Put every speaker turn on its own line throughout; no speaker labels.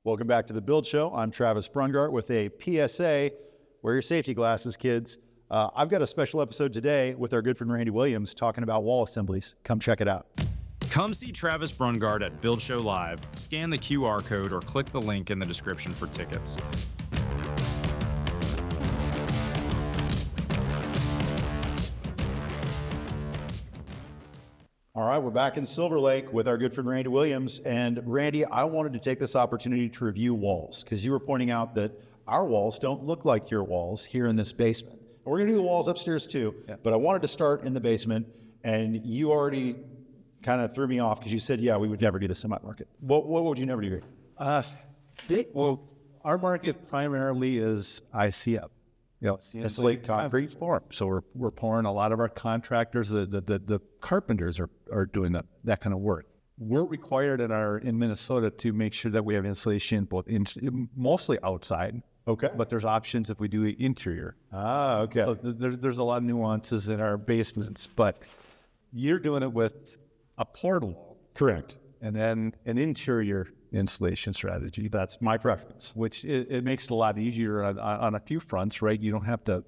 Welcome back to the Build Show. I'm Travis Brungart with a PSA. Wear your safety glasses, kids. I've got a special episode today with our good friend Randy Williams talking about wall assemblies. Come check it out.
Come see Travis Brungart at Build Show Live, scan the QR code, or click the link in the description for tickets.
All right, we're back in Silver Lake with our good friend Randy Williams. And Randy, I wanted to take this opportunity to review walls because you were pointing out that our walls don't look like your walls here in this basement. And we're gonna do the walls upstairs too, but I wanted to start in the basement, and you already kind of threw me off because you said, yeah, we would never do the semi-market. What would you never do here?
Well, our market primarily is ICF.
Insulate concrete
form. So we're pouring. A lot of our contractors, the carpenters are doing that kind of work. We're required in Minnesota to make sure that we have insulation mostly outside.
Okay.
But there's options if we do interior.
Ah, okay.
So there's a lot of nuances in our basements, but you're doing it with a poured wall.
Correct.
And then an interior insulation strategy.
That's my preference.
Which it makes it a lot easier on a few fronts, right? You don't have to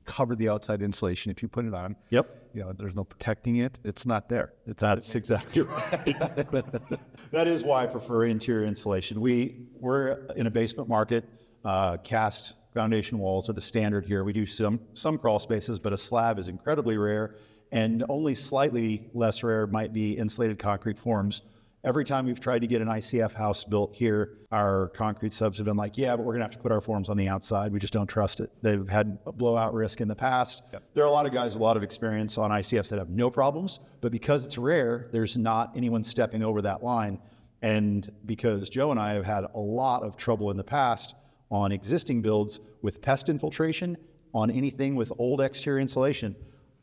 cover the outside insulation if you put it on.
Yep.
There's no protecting it. It's not there.
That's exactly right. That is why I prefer interior insulation. We're in a basement market. Cast foundation walls are the standard here. We do some crawl spaces, but a slab is incredibly rare, and only slightly less rare might be insulated concrete forms. Every time we've tried to get an ICF house built here, our concrete subs have been like, yeah, but we're gonna have to put our forms on the outside. We just don't trust it. They've had a blowout risk in the past. Yep. There are a lot of guys with a lot of experience on ICFs that have no problems, but because it's rare, there's not anyone stepping over that line. And because Joe and I have had a lot of trouble in the past on existing builds with pest infiltration, on anything with old exterior insulation,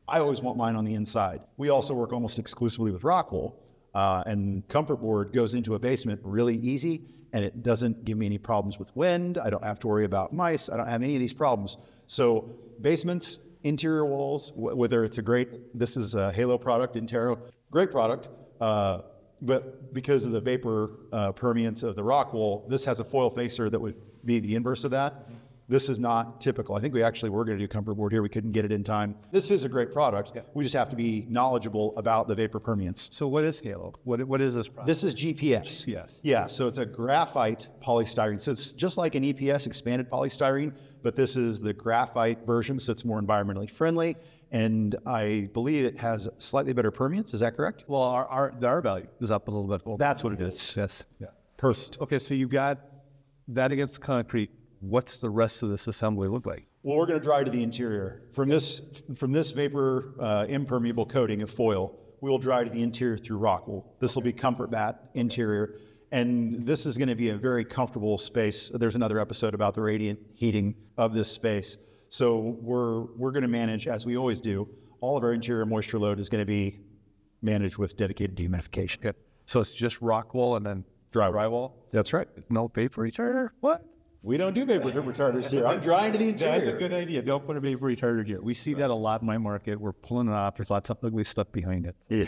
I always want mine on the inside. We also work almost exclusively with rock wool. And comfort board goes into a basement really easy, and it doesn't give me any problems with wind. I don't have to worry about mice. I don't have any of these problems. So basements, interior walls, whether it's this is a Halo product, Intero, great product, but because of the vapor permeance of the rock wool, this has a foil facer that would be the inverse of that. This is not typical. I think we actually were going to do comfort board here. We couldn't get it in time. This is a great product. Yeah. We just have to be knowledgeable about the vapor permeance.
So what is Halo? What is this product?
This is GPS.
GPS.
Yeah, so it's a graphite polystyrene. So it's just like an EPS, expanded polystyrene, but this is the graphite version, so it's more environmentally friendly. And I believe it has slightly better permeance. Is that correct?
Well, our value is up a little bit.
That's what it is.
Yes.
Yeah.
Okay, so you've got that against concrete. What's the rest of this assembly look like?
Well, we're going to dry to the interior. From this vapor impermeable coating of foil, we will dry to the interior through rock wool. This will be comfort mat interior, and this is going to be a very comfortable space. There's another episode about the radiant heating of this space. So we're going to manage, as we always do, all of our interior moisture load is going to be managed with dedicated dehumidification.
Okay. So it's just rock wool and then drywall?
That's right.
No vapor retarder? What?
We don't do vapor retarders here. I'm drying to the interior.
That's a good idea. Don't put a vapor retarder here. We see that a lot in my market. We're pulling it off. There's lots of ugly stuff behind it.
Yeah.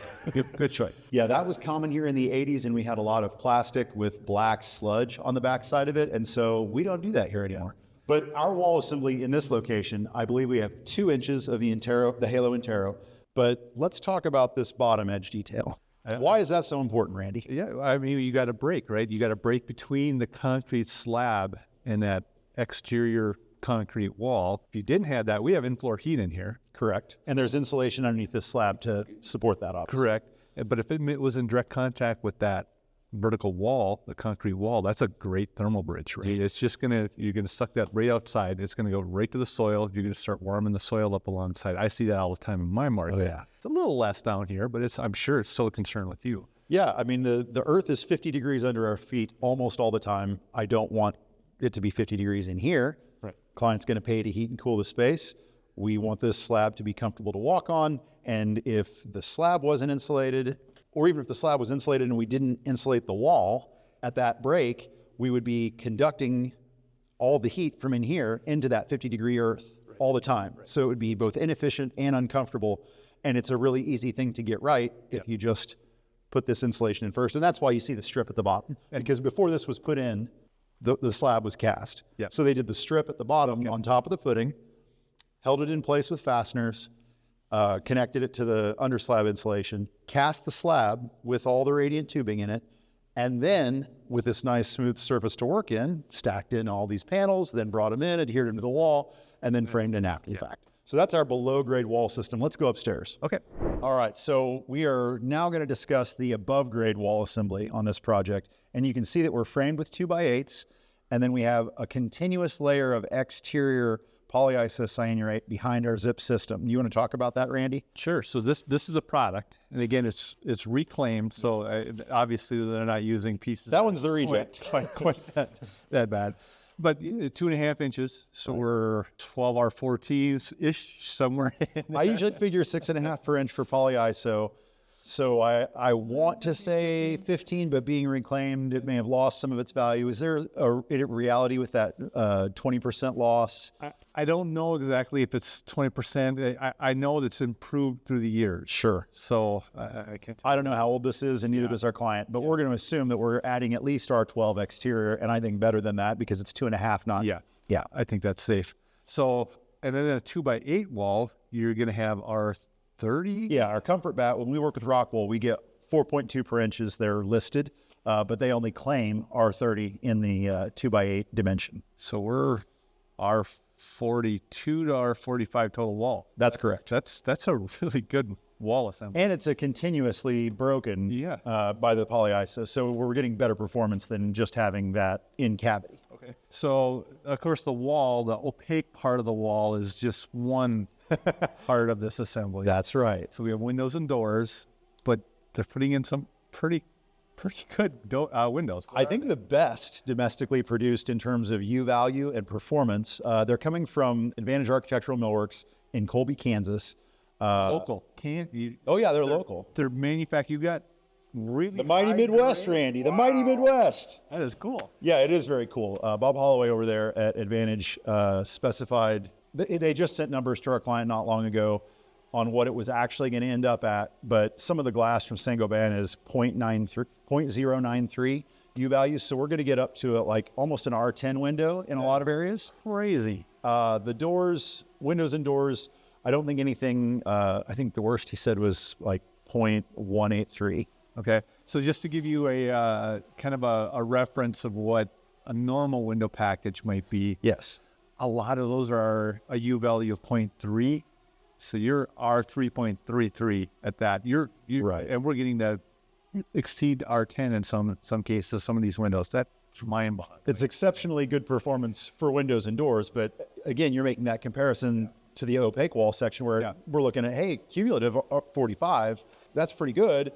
Good choice.
Yeah, that was common here in the 80s, and we had a lot of plastic with black sludge on the backside of it, and so we don't do that here anymore. But our wall assembly in this location, I believe we have 2 inches of the Halo Intero. But let's talk about this bottom edge detail. Why is that so important, Randy?
Yeah, I mean, you got to break, right? You got to break between the concrete slab and that exterior concrete wall. If you didn't have that, we have in-floor heat in here.
Correct. And there's insulation underneath this slab to support that, obviously.
Correct. But if it was in direct contact with that vertical wall, the concrete wall, that's a great thermal bridge, right? It's just you're gonna suck that right outside. It's gonna go right to the soil. You're gonna start warming the soil up alongside. I see that all the time in my market.
Oh, yeah.
It's a little less down here, but I'm sure it's still a concern with you.
Yeah, I mean, the earth is 50 degrees under our feet almost all the time. I don't want it to be 50 degrees in here.
Right.
Client's going to pay to heat and cool the space. We want this slab to be comfortable to walk on. And if the slab wasn't insulated, or even if the slab was insulated and we didn't insulate the wall at that break, we would be conducting all the heat from in here into that 50-degree earth all the time. So it would be both inefficient and uncomfortable. And it's a really easy thing to get right if you just put this insulation in first. And that's why you see the strip at the bottom. Because before this was put in, the slab was cast.
Yeah.
So they did the strip at the bottom on top of the footing, held it in place with fasteners, connected it to the underslab insulation, cast the slab with all the radiant tubing in it, and then with this nice smooth surface to work in, stacked in all these panels, then brought them in, adhered them to the wall, and then framed in after the fact. So that's our below grade wall system. Let's go upstairs.
Okay.
All right, so we are now going to discuss the above grade wall assembly on this project. And you can see that we're framed with 2x8s, and then we have a continuous layer of exterior polyisocyanurate behind our zip system. You want to talk about that, Randy?
Sure. So this is the product, and again, it's reclaimed. So obviously they're not using pieces.
That one's the reject.
Quite that bad. But 2.5 inches, so we're 12R14s-ish, somewhere in there.
I usually figure 6.5 per inch for polyiso. So I want to say 15, but being reclaimed, it may have lost some of its value. Is there a reality with that 20% loss?
I don't know exactly if it's 20%. I know that it's improved through the years.
Sure.
So I can't.
I don't know how old this is, and neither does our client, but we're going to assume that we're adding at least R12 exterior, and I think better than that because it's 2.5, not.
Yeah, I think that's safe. So, and then a 2x8 wall, you're going to have R30.
Yeah, our comfort bat, when we work with Rockwool, we get 4.2 per inches. They're listed, but they only claim R30 in the 2x8 dimension.
So we're R42 to R45 total wall.
That's correct.
That's a really good wall assembly.
And it's a continuously broken by the polyiso, so we're getting better performance than just having that in cavity.
Okay. So, of course, the wall, the opaque part of the wall is just one part of this assembly.
That's right.
So we have windows and doors, but they're putting in some pretty good windows.
I think the best domestically produced in terms of U value and performance. They're coming from Advantage Architectural Millworks in Colby, Kansas.
Local. Can't you?
Oh yeah, they're local.
They're manufactured. You got really
The mighty Midwest, Randy. The mighty Midwest.
That is cool.
Yeah, it is very cool. Bob Holloway over there at Advantage specified. They just sent numbers to our client not long ago on what it was actually going to end up at, but some of the glass from Saint-Gobain is 0.093 U values, so we're going to get up to like almost an R10 window in a lot of areas.
Crazy.
The doors, windows and doors, I don't think anything, I think the worst he said was like 0.183.
Okay. So just to give you a kind of a reference of what a normal window package might be.
Yes.
A lot of those are a U value of 0.3. So you're R3.33 at that. You're
right.
And we're getting that exceed R10 in some cases, some of these windows. That's mind-boggling.
It's exceptionally good performance for windows and doors, but again, you're making that comparison to the opaque wall section where we're looking at, hey, cumulative 45, that's pretty good.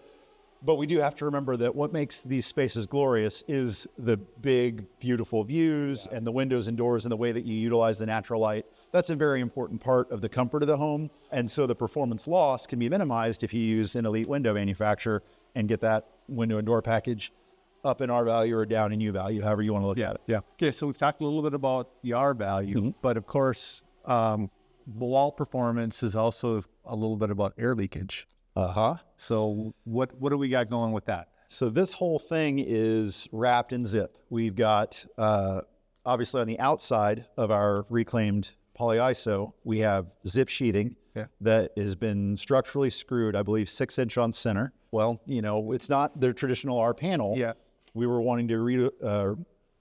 But we do have to remember that what makes these spaces glorious is the big, beautiful views and the windows and doors and the way that you utilize the natural light. That's a very important part of the comfort of the home. And so the performance loss can be minimized if you use an elite window manufacturer and get that window and door package up in R value or down in U value, however you want to look at it.
Yeah. Okay, so we've talked a little bit about the R value, but of course, wall performance is also a little bit about air leakage. So what do we got going with that?
So this whole thing is wrapped in zip. We've got, obviously on the outside of our reclaimed polyiso, we have zip sheathing that has been structurally screwed, I believe 6-inch on center. Well, you know, it's not their traditional R panel.
Yeah.
We were wanting to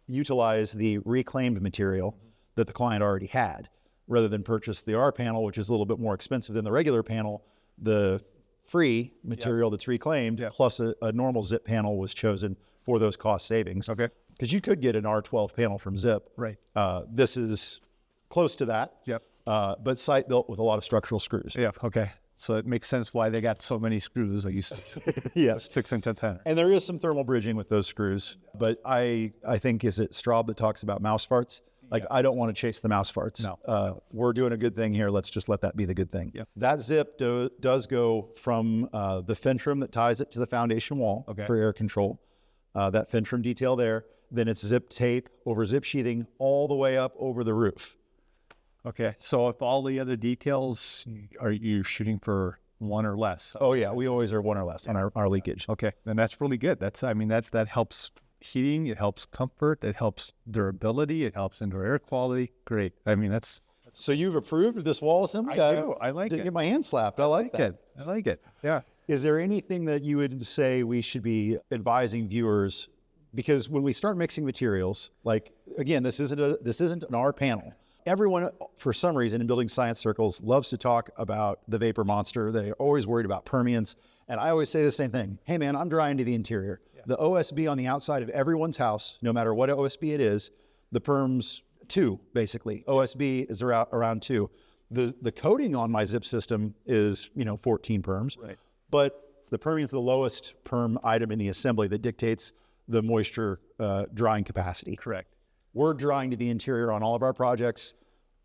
utilize the reclaimed material that the client already had, rather than purchase the R panel, which is a little bit more expensive than the regular panel. The free material that's reclaimed plus a normal zip panel was chosen for those cost savings.
Okay.
Because you could get an R12 panel from Zip.
Right.
This is close to that.
Yep.
But site built with a lot of structural screws.
Yeah. Okay. So it makes sense why they got so many screws, like you said.
Yes.
6-inch antenna.
And there is some thermal bridging with those screws. But I think, is it Straub that talks about mouse farts? Like, I don't want to chase the mouse farts.
No.
We're doing a good thing here. Let's just let that be the good thing.
Yep.
That zip does go from the fentrum that ties it to the foundation wall for air control. That fentrum detail there. Then it's zip tape over zip sheathing all the way up over the roof.
Okay. So if all the other details, are you shooting for one or less?
Oh, yeah. We always are one or less on our leakage.
Okay. Then that's really good. That helps heating, it helps comfort, it helps durability, it helps indoor air quality. Great. I mean, that's
So you've approved of this wall assembly?
I do. I like
didn't
it.
get my hand slapped. I like that.
good. I like it. Yeah.
Is there anything that you would say we should be advising viewers? Because when we start mixing materials, like again, this isn't an R panel. Everyone, for some reason, in building science circles, loves to talk about the vapor monster. They're always worried about permeance, and I always say the same thing. Hey, man, I'm drying to the interior. Yeah. The OSB on the outside of everyone's house, no matter what OSB it is, the perm's 2, basically. OSB is around 2. The coating on my zip system is 14 perms. Right. But the permeance is the lowest perm item in the assembly that dictates the moisture drying capacity.
Correct.
We're drying to the interior on all of our projects.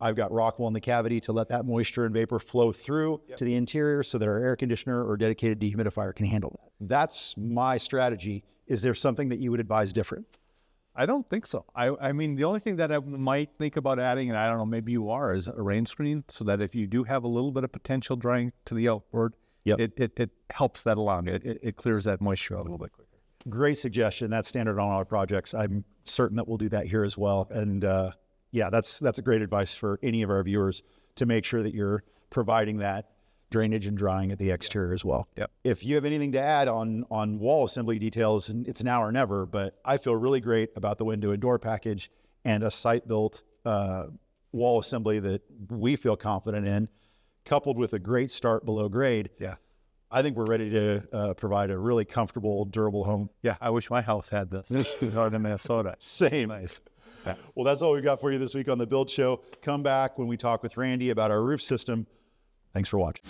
I've got rock wool in the cavity to let that moisture and vapor flow through to the interior so that our air conditioner or dedicated dehumidifier can handle that. That's my strategy. Is there something that you would advise different?
I don't think so. I mean, the only thing that I might think about adding, and I don't know, maybe you are, is a rain screen, so that if you do have a little bit of potential drying to the outboard, it helps that along. It clears that moisture out a little bit quicker.
Great suggestion. That's standard on all our projects. I'm certain that we'll do that here as well. And yeah, that's a great advice for any of our viewers to make sure that you're providing that drainage and drying at the exterior as well.
Yep.
If you have anything to add on wall assembly details, it's now or never, but I feel really great about the window and door package and a site-built wall assembly that we feel confident in, coupled with a great start below grade.
Yeah.
I think we're ready to provide a really comfortable, durable home.
Yeah, I wish my house had this. Northern Minnesota.
Same.
Nice. Yeah.
Well, that's all we've got for you this week on The Build Show. Come back when we talk with Randy about our roof system. Thanks for watching.